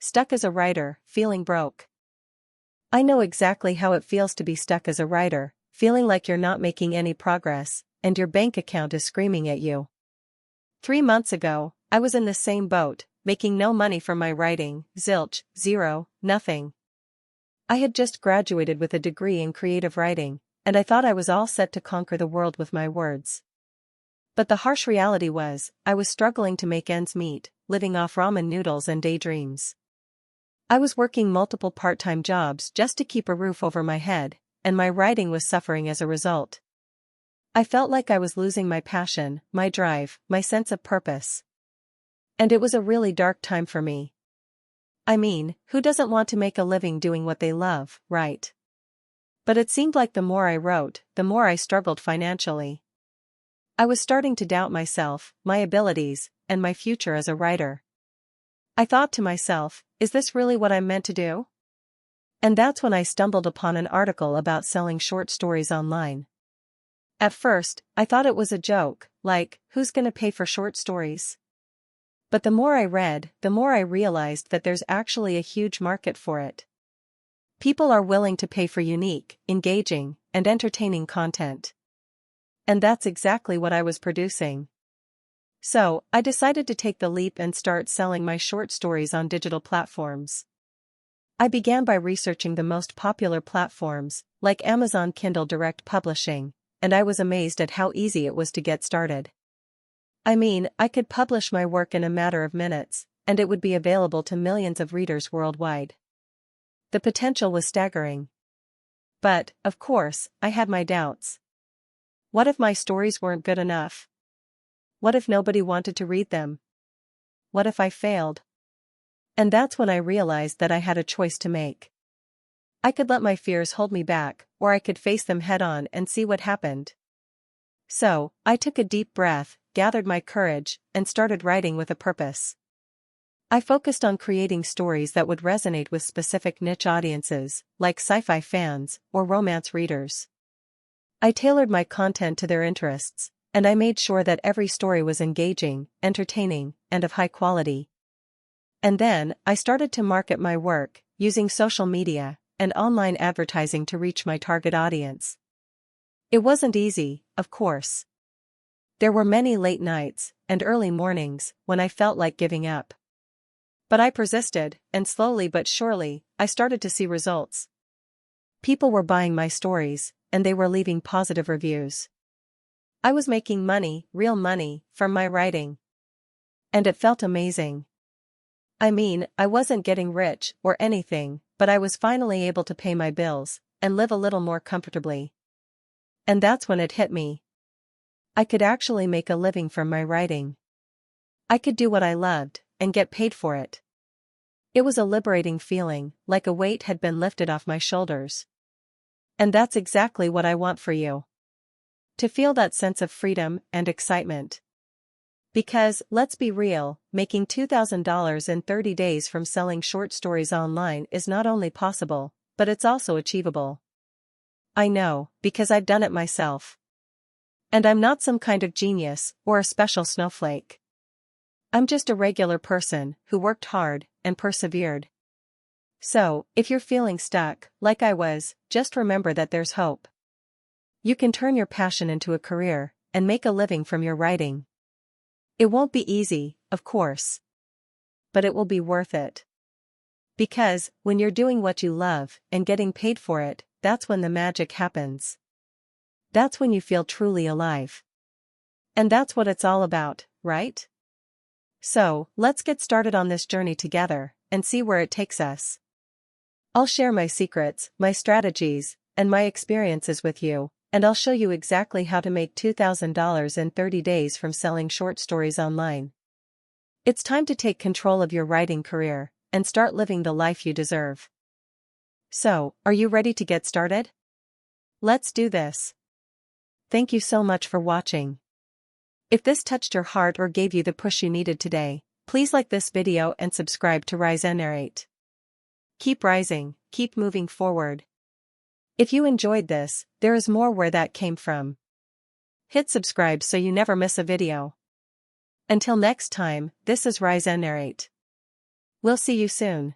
stuck as a writer, feeling broke. I know exactly how it feels to be stuck as a writer, feeling like you're not making any progress, and your bank account is screaming at you. 3 months ago, I was in the same boat, making no money from my writing, zilch, zero, nothing. I had just graduated with a degree in creative writing, and I thought I was all set to conquer the world with my words. But the harsh reality was, I was struggling to make ends meet, living off ramen noodles and daydreams. I was working multiple part-time jobs just to keep a roof over my head, and my writing was suffering as a result. I felt like I was losing my passion, my drive, my sense of purpose. And it was a really dark time for me. I mean, who doesn't want to make a living doing what they love, right? But it seemed like the more I wrote, the more I struggled financially. I was starting to doubt myself, my abilities, and my future as a writer. I thought to myself, is this really what I'm meant to do? And that's when I stumbled upon an article about selling short stories online. At first, I thought it was a joke, like, who's gonna pay for short stories? But the more I read, the more I realized that there's actually a huge market for it. People are willing to pay for unique, engaging, and entertaining content. And that's exactly what I was producing. So, I decided to take the leap and start selling my short stories on digital platforms. I began by researching the most popular platforms, like Amazon Kindle Direct Publishing, and I was amazed at how easy it was to get started. I mean, I could publish my work in a matter of minutes, and it would be available to millions of readers worldwide. The potential was staggering. But, of course, I had my doubts. What if my stories weren't good enough? What if nobody wanted to read them? What if I failed? And that's when I realized that I had a choice to make. I could let my fears hold me back, or I could face them head-on and see what happened. So, I took a deep breath, gathered my courage, and started writing with a purpose. I focused on creating stories that would resonate with specific niche audiences, like sci-fi fans or romance readers. I tailored my content to their interests, and I made sure that every story was engaging, entertaining, and of high quality. And then, I started to market my work, using social media and online advertising to reach my target audience. It wasn't easy, of course. There were many late nights and early mornings when I felt like giving up. But I persisted, and slowly but surely, I started to see results. People were buying my stories, and they were leaving positive reviews. I was making money, real money, from my writing. And it felt amazing. I mean, I wasn't getting rich or anything, but I was finally able to pay my bills and live a little more comfortably. And that's when it hit me. I could actually make a living from my writing. I could do what I loved and get paid for it. It was a liberating feeling, like a weight had been lifted off my shoulders. And that's exactly what I want for you. To feel that sense of freedom and excitement. Because, let's be real, making $2,000 in 30 days from selling short stories online is not only possible, but it's also achievable. I know, because I've done it myself. And I'm not some kind of genius or a special snowflake. I'm just a regular person who worked hard and persevered. So, if you're feeling stuck, like I was, just remember that there's hope. You can turn your passion into a career and make a living from your writing. It won't be easy, of course. But it will be worth it. Because, when you're doing what you love and getting paid for it, that's when the magic happens. That's when you feel truly alive. And that's what it's all about, right? So, let's get started on this journey together and see where it takes us. I'll share my secrets, my strategies, and my experiences with you, and I'll show you exactly how to make $2,000 in 30 days from selling short stories online. It's time to take control of your writing career and start living the life you deserve. So, are you ready to get started? Let's do this. Thank you so much for watching. If this touched your heart or gave you the push you needed today, please like this video and subscribe to Rise and Narrate. Keep rising, keep moving forward. If you enjoyed this, there is more where that came from. Hit subscribe so you never miss a video. Until next time, this is Rise and Narrate. We'll see you soon.